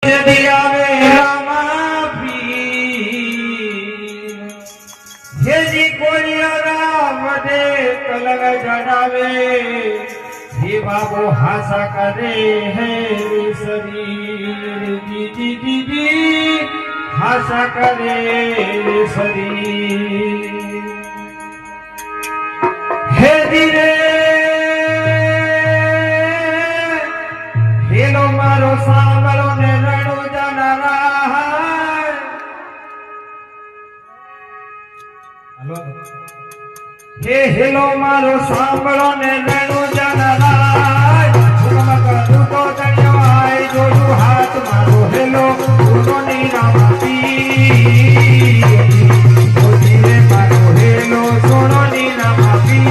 दिया वे रामा पीर हे जी कोई राम दे कलग जड़ावे हे बाबो हासा करे है शरीर दीदी दीदी हासा करे शरीर हे धीरे हेलो मारो सांभळो ने रडो जनारा हेलो हे हेलो मारो सांभळो ने रडो जनारा झुमक तो दणियो आए जोडू हाथ मारो हेलो गुरो नी रामाती ओजीने मारो हेलो सोनो नी रामाती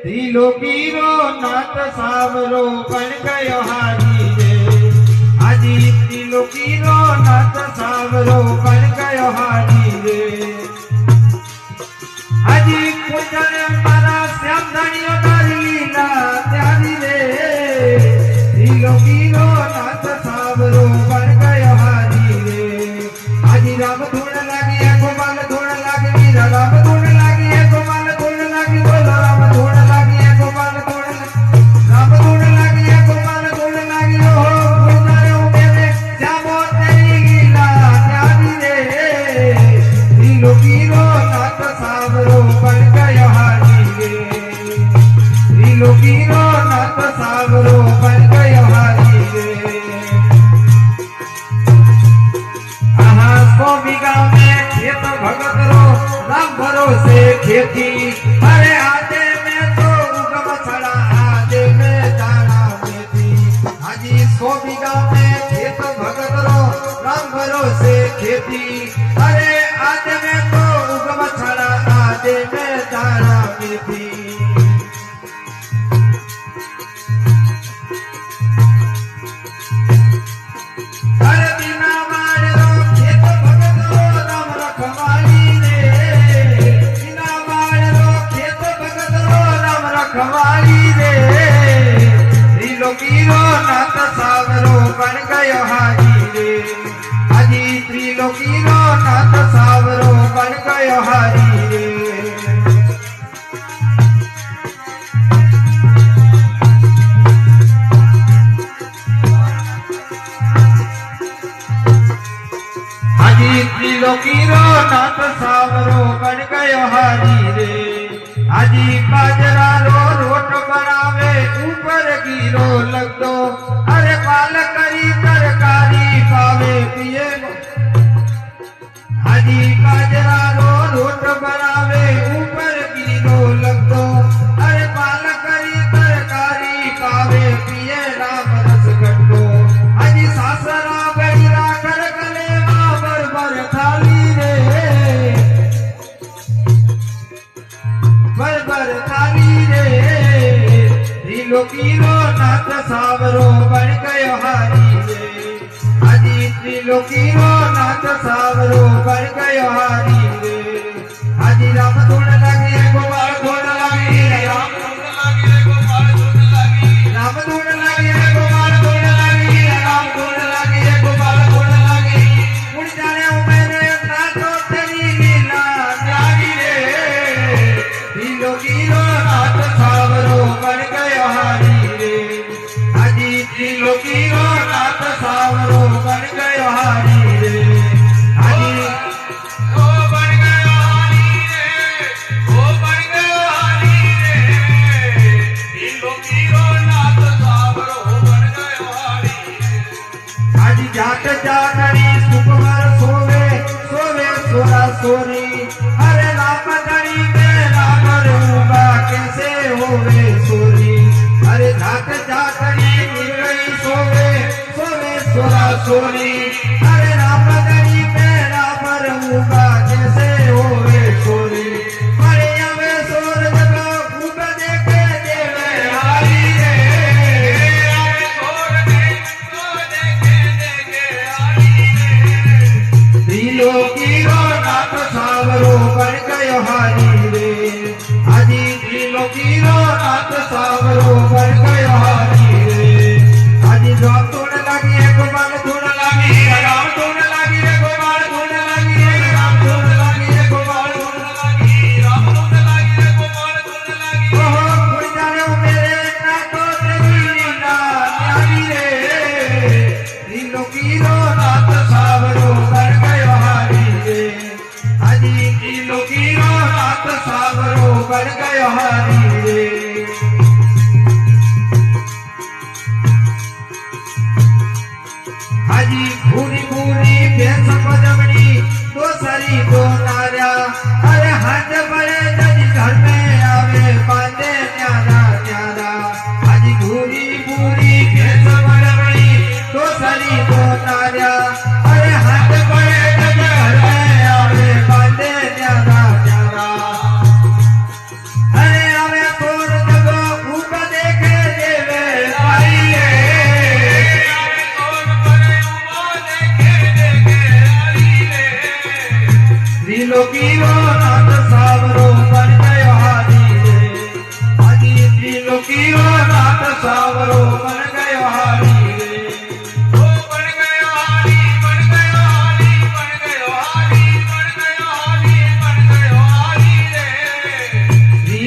ત્રિલોકીનો નાથ સાવરો પણ ગયો હારી રે હાજી ત્રિલોકીનો નાથ સાવરો પણ ગયો હારી રે હાજી પૂજન મારા શ્યામ ધણીઓ તારી લીલા ત્યારી રે ત્રિલોકીનો નાથ સાવરો પણ ગયો હારી રે હાજી રામ ધૂણ લાગી ગોપાલ ધૂણ લાગી વીરા રામ ધૂણ લાગી ગોપાલ ધૂણ લાગી બોલો રામ ધૂણ લાગી ગોપાલ ધૂણ રામ ધૂણ લાગી ગોપાલ ધૂણ લાગી હો પૂજન ઉમેરે શ્યામો તેરી લીલા ત્યારી રે ત્રિલોકીનો નાથ સાવરો પણ ગયો હારી રે ત્રિલોકીનો નાથ સાવરો પણ ગયો હારી રે सौ बीघा में खेत भगत रो राम भरोसे खेती अरे आधे में तो उगम छड़ा आधे में दाना खेती हाजी 100 बीघा में खेत भगत रो राम भरोसे खेती अरे आधे में तो उगम छड़ा आधे में दाना खेती खवाली रे त्रिलोकीनो नाथ सावरो पण गयो हारी रे हाजी त्रिलोकीनो नाथ सावरो पण गयो हारी रे हाजी त्रिलोकीनो नाथ सावरो पण गयो हारी रे हाजी बाजरा रो रोट बनावे ऊपर गिरो लग दो अरे पाल करी तरकारी पावे पिए हाजी बाजरा रो रोट बनावे ऊपर गिरो लग दो अरे पाल करी तरकारी पावे पिए राम रस गड्डो हाजी सासरा गईरा कर गले बर थाली रे बर थाली रे त्रिलोकीनो नाथ सावरो पण गयो हारी रे हाजी त्रिलोकीनो नाथ सावरो पण गयो हारी रे हाजी राम धूण लागी गोपाल धूण लागी राम धूण लागी गोपाल धूण लागी राम धूण लागी गोपाल धूण लागी राम धूण लागी गोपाल धूण लागी उड़ जाने उमेरे नाथो तेरी लीला न्यारी रे त्रिलोकीनो नाथ सावरो पण गयो हारी रे हाजी त्रिलोकीनो नाथ सावरो पण गयो हारी रे हाजी ओ पण गयो हारी रे ओ पण गयो हारी रे त्रिलोकीनो नाथ सावरो पण गयो हारी रे हाजी जाट जाटरी सुकुमार सोवे सोवे सोरा सोरी अरे राम धणी में राम रूबा कैसे होवे सोरी अरे जाट जाटरी मिल गई सोवे सोवे सोरा सोरी अरे राम धणी में राम रूबा कैसे होवे सोरी अरे अवे सोर जगो खूब देखे देवे हारी रे अवे सोर देखे हारी रे त्रिलोकीनो नाथ सावरो पण गयो हारी रे हाजी त्रिलोकीनो नाथ सावरो पण गयो हारी रे हाजी राम धूण लागी गोपाल धूण लागी राम धूण लागी गोपाल धूण लागी राम धूण लागी गोपाल धूण लागी राम धूण लागी गोपाल धूण लागी ओहो उड़ जाने मेरे नाथो तेरी लीला न्यारी रे त्रिलोकीनो नाथ सावरो पण गयो हारी रे हाजी त्रिलोकीनो नाथ सावरो पण गयो हारी रे हाजी भूरी भूरी भैंस पजमणी दो सरी दो नारिया अरे हाथ बड़े जज घर में आवे बांधे न्यारा न्यारा हाजी भूरी भूरी भैंस पजमणी दो सरी दो नारिया अरे हाथ बड़े जज घर में आवे बांधे न्यारा न्यारा अरे आवे तोर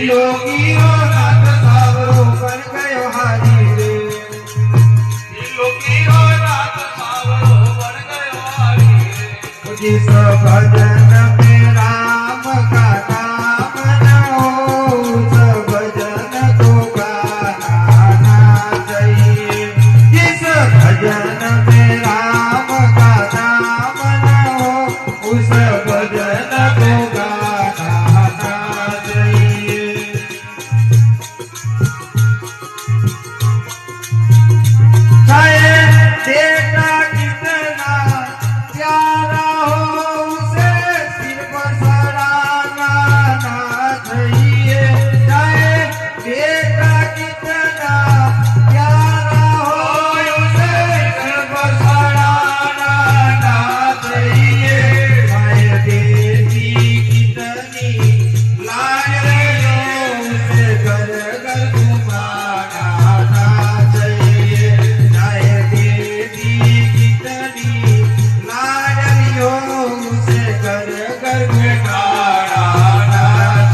ત્રિલોકીનો નાથ સાવરો પર ગયો હારી રે ત્રિલોકીનો નાથ સાવરો પર ગયો હારી રે जिस भजन में राम का नाम न हो उस भजन को गाना ना चाहिए जिस भजन में राम का नाम न हो उस भजन को गाना ना चाहिए चाहे देखा कितना प्यारा हो उसे सिर पर सराहना ना चाहिए चाहे देखा कितना प्यारा हो उसे सिर पर सराहना ना चाहिए चाहे देवी कितनी लाज हो उसे घर घर घुमाना ना चाहिए चाहे देवी कितनी लाडलियो उसे घर घर घुमाना ना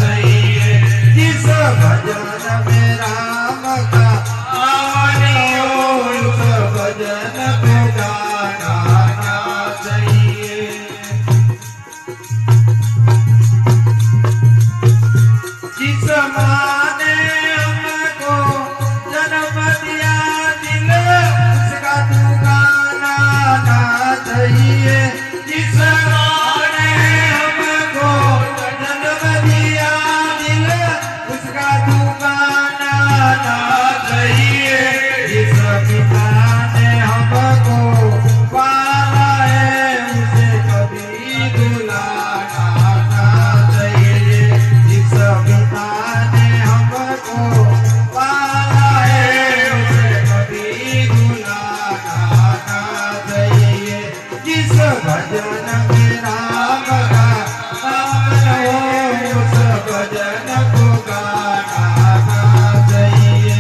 चाहिए जिस भजन में राम का नाम हो उस भजन को गाना ना चाहिए जिस माँ ने हमको जन्म दिया दिल उसका तू गाना ना चाहिए जिस माँ ने हमको जन्म दिया दिल उसका तू गाना ना चाहिए जिस पिता ने हमको पाला है उसे कभी रुलाना ना चाहिए जिस पिता ने हमको पाला है उसे कभी रुलाना ना चाहिए जिस भजन में राम का नाम हो उस भजन को गाना ना चाहिए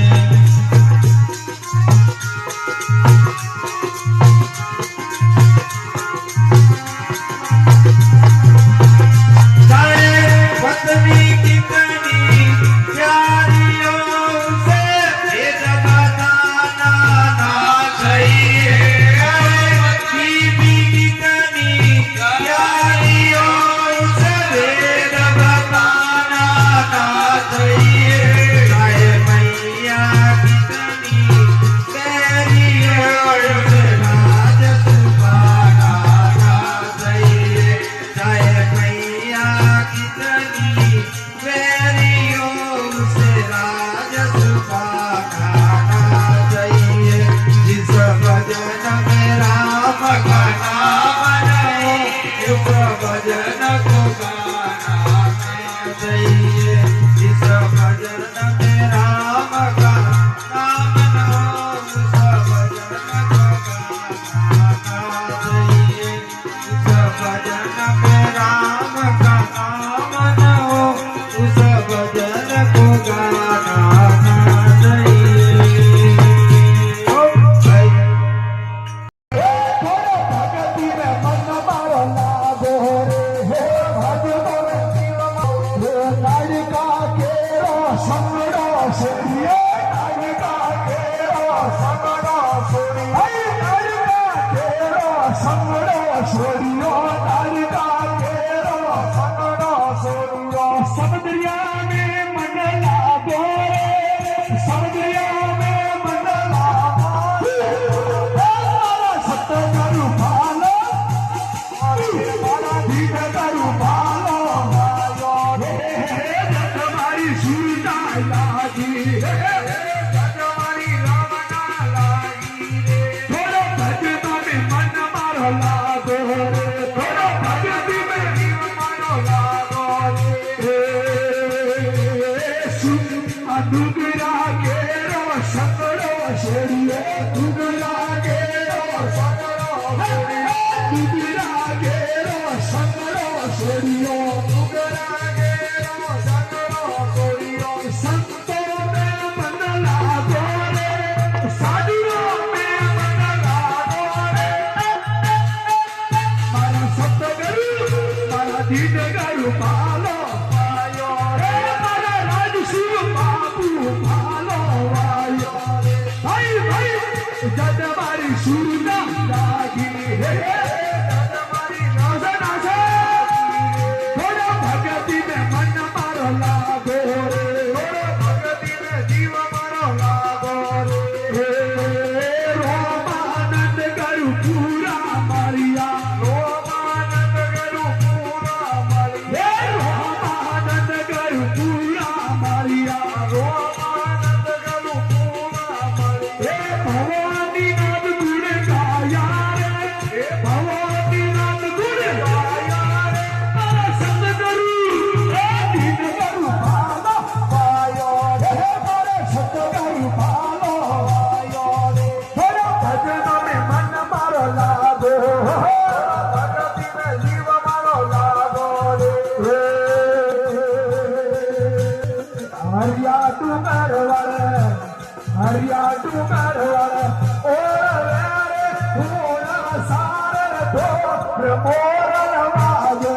चाहे पत्नी कितनी प्यारी हो उसे भेद बताना ना चाहिए बीवी कितनी प्यारी हो उसे भेद बताना ना चाहिए चाहे मैया कितनी प्यारी हो उसे राज छुपाना ना चाहिए चाहे मैया कितनी प्यारी हो उसे राज छुपाना ना चाहिए जिस भजन में राम का नाम हो उस भजन को गाना ना चाहिए जिस भजन में राम का नाम हो उस भजन को गाना ना चाहिए जिस भजन में राम का नाम न हो उस भजन को गाना ना चाहिए ओ भाई भगति में मन मारो लागो रे हे भगवती हे नारिका केरो संगड़ो सेरिये नारिका केरो संगड़ो सेरिये नारिका केरो संगड़ो सेरियो नारिका केरो संगड़ो सेरियो समुद्रिया में मन लागो रे समुद्रिया में मन लागो सत्य करू भालो मारा धीर करू भालो जगमारी सीता लागी जगमारी रावणा लागी थोड़ो भजन में मन मारो लागो रे थोड़ो भक्ति में मन मारो लागो रे सुन डुगरा केरो सकड़ो शेरिये डुगरा केरो सकड़ो डुगरा केरो सकड़ो शेरियो डुगरा केरो सकड़ो शेरियो संतो में मन लागो रे साधुओं में मन लागो रे मारा सत्य करू मारा दीन करू पालो पायो रे मारा राज હરિયા ડુંગર વાળે હરિયા ડુંગર વાળે ઓળે રે ફૂલા સારે ઢોર મોર નવાજે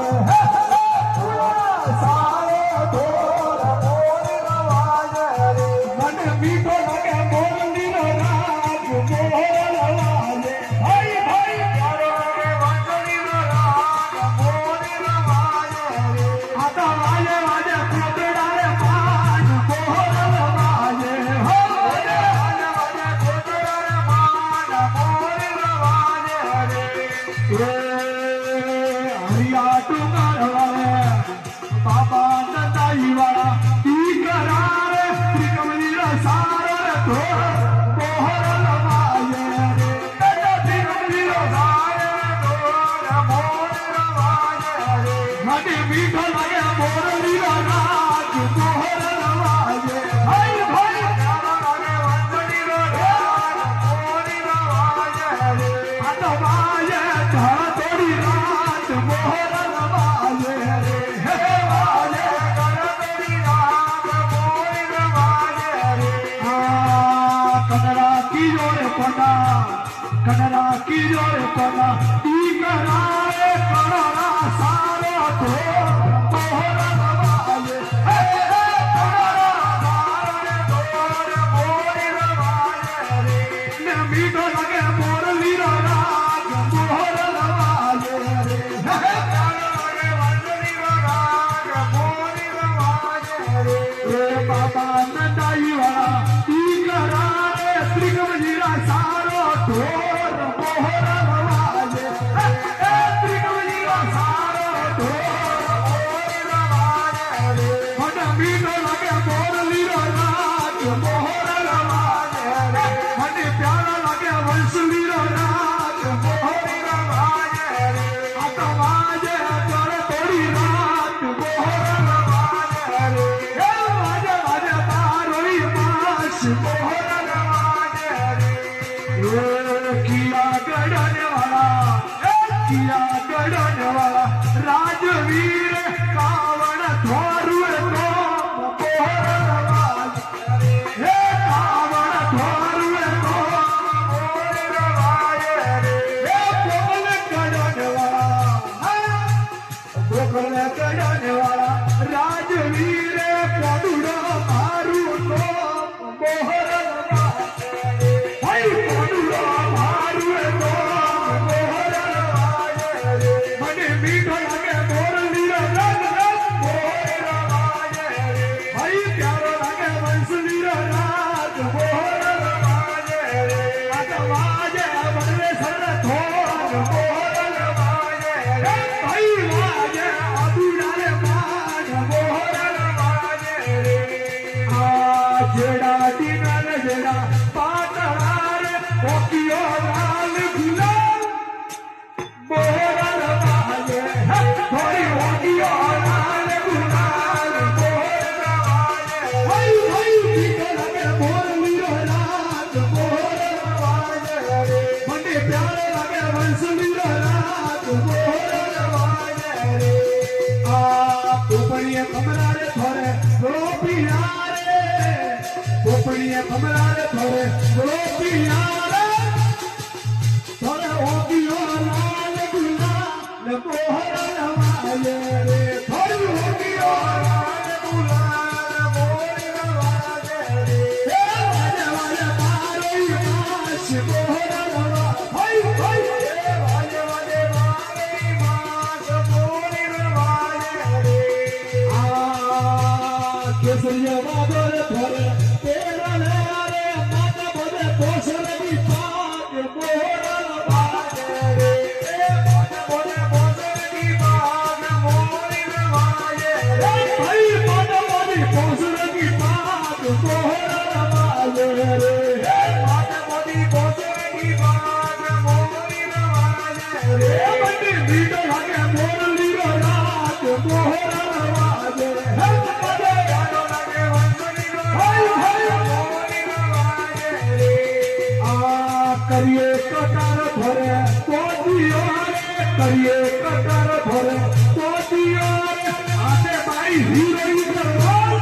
સારે ઢોર મોર નવાજે રે મને મીઠો લાગે મોરલીનો રાગ મોર નવાજે ભાઈ ભાઈ પ્યારો લાગે વાંસળીનો રાગ મોર નવાજે રે આ તો વાજે વાજે કોતરા રે પાન મોર નવાજે હો વાજે વાજે કોતરા રે માન મોર નવાજે રે હરિયા ડુંગર વાળે બાબા નદાઈ વાળા ઈ કરારે ત્રિકમલી સારો રે ઢોર મોહર નવાજે રે ત્રિકમલી સારે ઢોર મોર નવાજે રે મને મીઠો લાગે મોરલી રાગ મોહર નવાજે ભાઈ ભાઈ પ્યારો લાગે વાંસળીનો રાગ મોર નવાજે રે આ તો વાજે ધળ તોડી રાત મોહર નવાજે રે હે વાજે ગણતરી રાગ મોર નવાજે રે કનરા કીજો રે પના કનરા કીજો રે પના ઈ કરારે કનરા સારો ઢોર મોહર નવાજે હે ને મીઠો લાગે મોરલી રાગ મોહર નવાજે રે હે એ બાબા નદાઈ વાળા ઈ કરારે ત્રિકમજીરા સારો ઢોર મોહર નવાજે એ ત્રિકમજીરા સારો ઢોર મને મીઠો લાગે મોરલીનો રાગ મોહર નવાજે મને પ્યારો લાગે વંશલીનો રાગ મોહર આ તો વાજે તોડે તોડી રાત મોહર હે વાજે વાજે તારોઈ માસ મોહર એ કિયા ગડન વાળા રાજવીર કાવણ ધોરુએ તો મોહર નવાજે હે કાવણ ધોરુએ તો હે પોગલ ગડન વાળા રાજવીર પોડુડો મારું તો મોહર નવાજે ભાઈ પોડુડો મારું તો મોહર નવાજે મને મીઠો લાગે મોરલીનો રાગ મોહર નવાજે ભાઈ પ્યારો લાગે વંશલીનો રાગ મોહર નવાજે આ તો વાજે બદલે સર થોર મોહર નવાજે હે ભાઈ વાજે આબુડારે માન મોહર નવાજે આ જેડા દિનર જેડા પાતળા રે ઓકિયો લાલ ગુલાલ મોહર નવાજે હે થોડી ઓકિયો લાલ ગુલાલ મોહર નવાજે ભાઈ ભાઈ મીઠો લાગે મોરલીનો રાગ મોહર નવાજે મને પ્યારો લાગે વંશલીનો રાગ મોહર નવાજે આ પોપડીએ કમરા રે થોરે ગોપિયા રે પોપડીએ કમરા રે થોરે ગોપિયા રે થોરે ઓકિયો લાલ ગુલાલ મોહર નવાજે રે થોડી ઓકિયો લાલ ગુલાલ મોહર નવાજે રે હે વાજે વાજે તારોઈ માસ મોહર નવાજે ભાઈ ભાઈ હે વાજે વાજે તારોઈ માસ મોહર નવાજે રે આ કેસરિયા બાબર થોરે તેરા રે માતા બધે પોસરની પાગ મોહર નવાજે રે એ માતા બધે પોસરની પાગ મોહર નવાજે રે ભાઈ માતા બધે પોસરની પાગ મોહર નવાજે રે હે માતા બધે પોસરની પાગ મોહર નવાજે રે મને મીઠો લાગે મોરલીનો રાગ મોહર નવાજે હે મને પ્યારો લાગે વાંસળીનો ભાઈ ભાઈ મોર નવાજે રે આ કરીએ કટાર ભરે પોતિયો રે કરીએ કટાર ભરે પોતિયો રે આતે ભાઈ હીરોઈ કરવા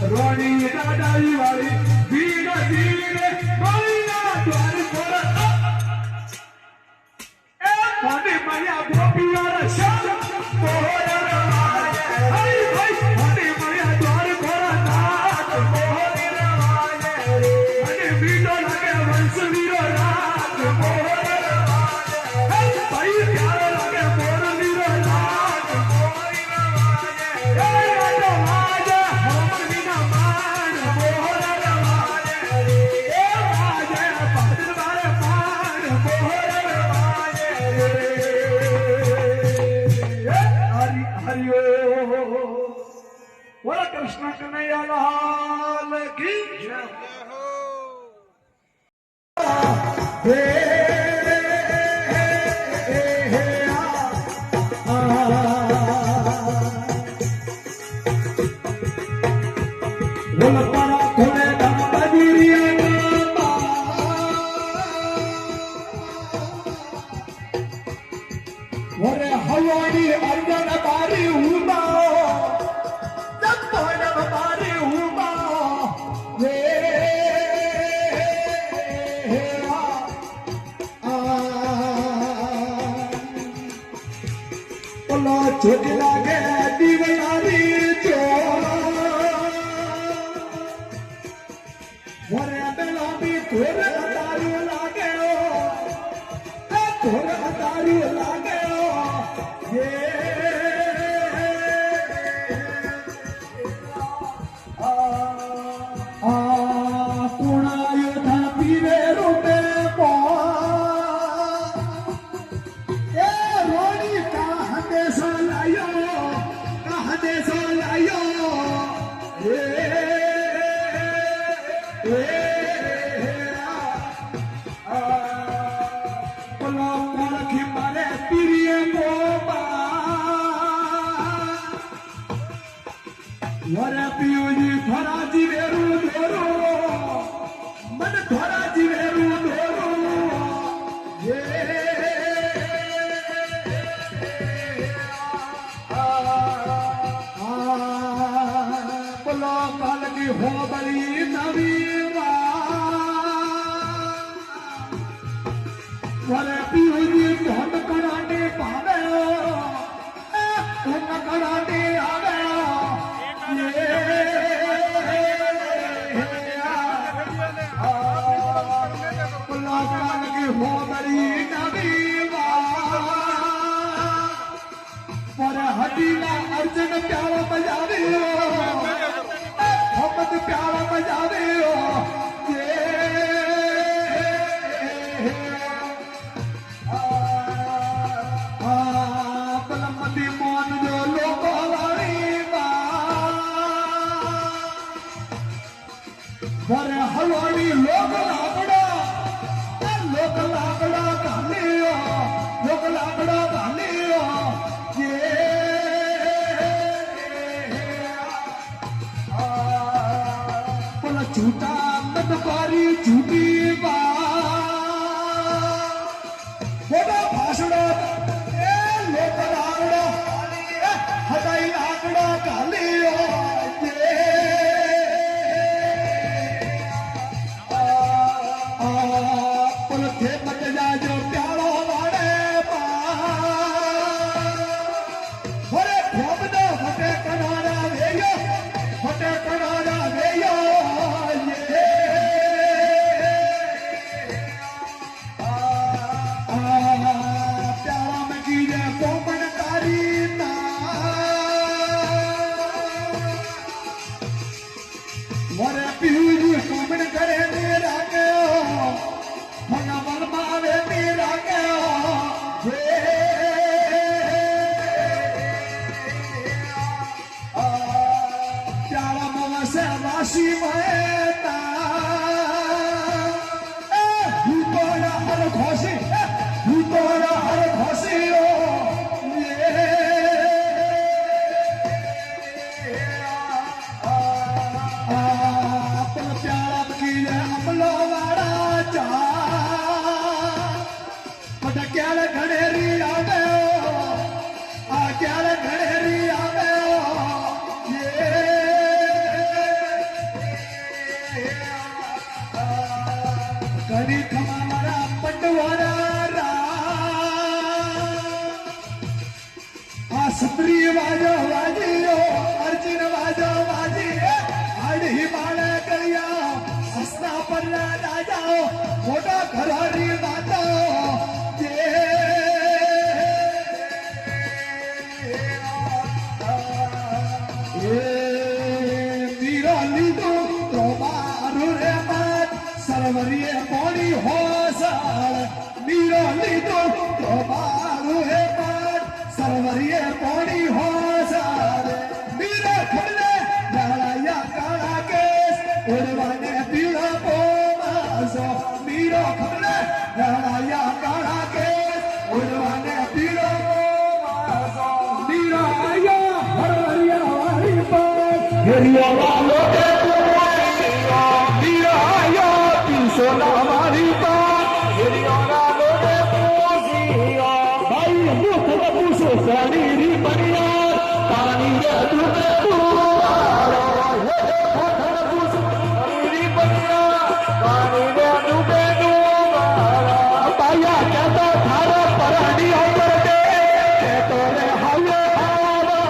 રોણી દાદાઈ વાળી ધીરે ધીરે ગોળીના દ્વાર પર એ મને માયા ગોપીઓના શામ મોહરા હઈ હઈ મને માયા દ્વાર પર નાથ મોહરા મને બીડો લાગે વંશવીરો રાત મોહરા ભાઈ પ્યારો લાગે મોરવીરો રાત બોલો કૃષ્ણ કનૈયા લાલ કી જય હે બોલ પરા થોડે ઓરે હવાની અર્જન બારી ઉમા જપોડ બારી ઉમા રે ઓલો છોટ લાગે દીવનારી ચો ઓરે બેલાબી થોર અતારું લાગે થોર અતારું લાગે વરે પિયુજી ધરાજી વેરું દોરો મન ધરાજી વેરું દોરો બોલો કાલકી હો બલી નવી વરે પિયુજી ધન કરાને પાવે ધન કરાને આવે अर्जुन प्यारा बजावे मोहम्मद प्यारा बजावे कलमती मोहन जो लोग वरे हलवाड़ी लोग लाकड़ा गालियो लोग लाकड़ा गालियो झूठा मतकारी झूठी बोला भाषणो लोक लाकड़ो हटाई लाकड़ा गालियो थे मत जाजो प्यारो वाड़े भरे भोगदो फटे कनारा वेयो फटे कनारा वेयो प्यारा में कीजे कोमनकारी ना वरे पीजी कोमन करे मेरा के मना मन मावे मेरा के કાશી મહેતા ભૂતોના હર ઘોસી ભૂતોના હર ઘોસીઓ ક્યારે ઘડેરી આવ્યો આ ક્યારે ઘડેરી આવ્યો ઘડી ખમા મારા પટવારા આ સત્રી વાજો વાજીઓ અર્જુન વાજો વાજી આડી માળે કર્યા હસના પર રાજાઓ મોટા ઘરારી વાતો સરવરીએ મોડી હોસાળ મીરો લીધો તો મારું હે પાટ સરવરીએ મોડી હોસાળ મીરો ખોલે લાળાયા કાળા કેસ ઉડવાને પીળો પોમાસો મીરો ખોલે લાળાયા કાળા કેસ ઉડવાને પીળો પોમાસો મીરો આયા હરવરિયા વાળી પાટ ઘેરિયો વાલો સોના મારી પાટ હિરિયોના લોડે પૂજીઓ ભાઈ મુખ પૂછો સાડી રી બનિયા પાણી રે ડૂબે ડૂબારો હે મોઠા પૂછો સાડી રી બનિયા પાણી રે ડૂબે ડૂબારો પાયા કેતો થારો પરાડી ઉપર દે કેતો રે હાલે હાવા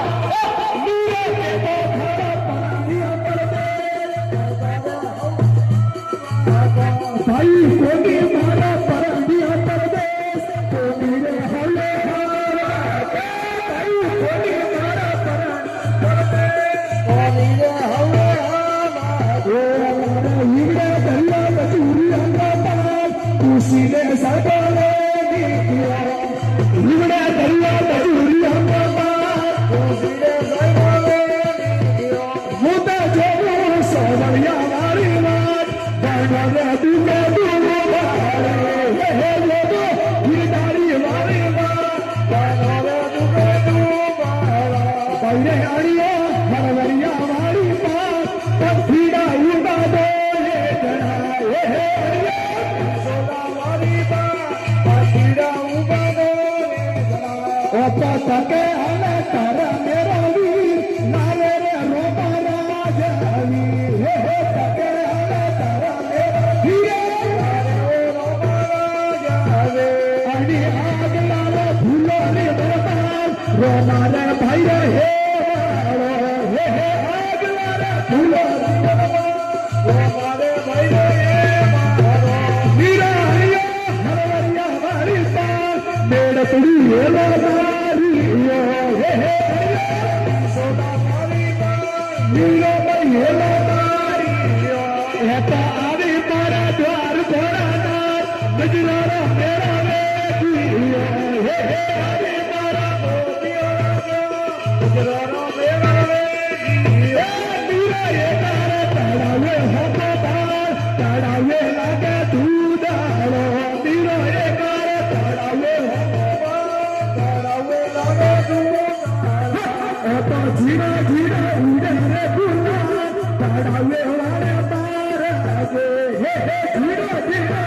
મીરે કેતો થારો પરાડી ઉપર દે भाई कोनी मारा परंदिया परदेश कोनी रे हले भाई कोनी मारा परंदेश कोनी रे हले हीरे दरिया मजूरी अंगा खुशी ने सगले हीरे दरिया मजूरी अंगा खुशी ने सगले मुदा जो सोवरिया वारी वाट दाना दुनिया तके हले तारा मेरा वीर नारे रे रोमा राजावी हे तके हले तारा मेरा वीर नारे रे रोमा राजावे अड़ी आग लाले भूलो रे बरबाल रोमा रे भाई रे हे आग लाले भूलो रे बरबाल रोमा रे भाई रे वीरा हरिया हरवरिया वाली पास मेड़ तुड़ी हेलो मीरो भाई हेलो तारियो हेता आवे मारा द्वार घोड़ा गजरारा मेरा वेदियो हे आवे मारा मोतियो गजरारा मेरा वेदियो मीरा ये तारे तड़ावे होता तड़ावे लागे दूधाड़ो मीरो ये तारे तड़ावे होता तड़ावे लागे दूधाड़ो तो धीरे धीरे उड़े रे गुना तड़ावे वाले तारे हे धीरे धीरे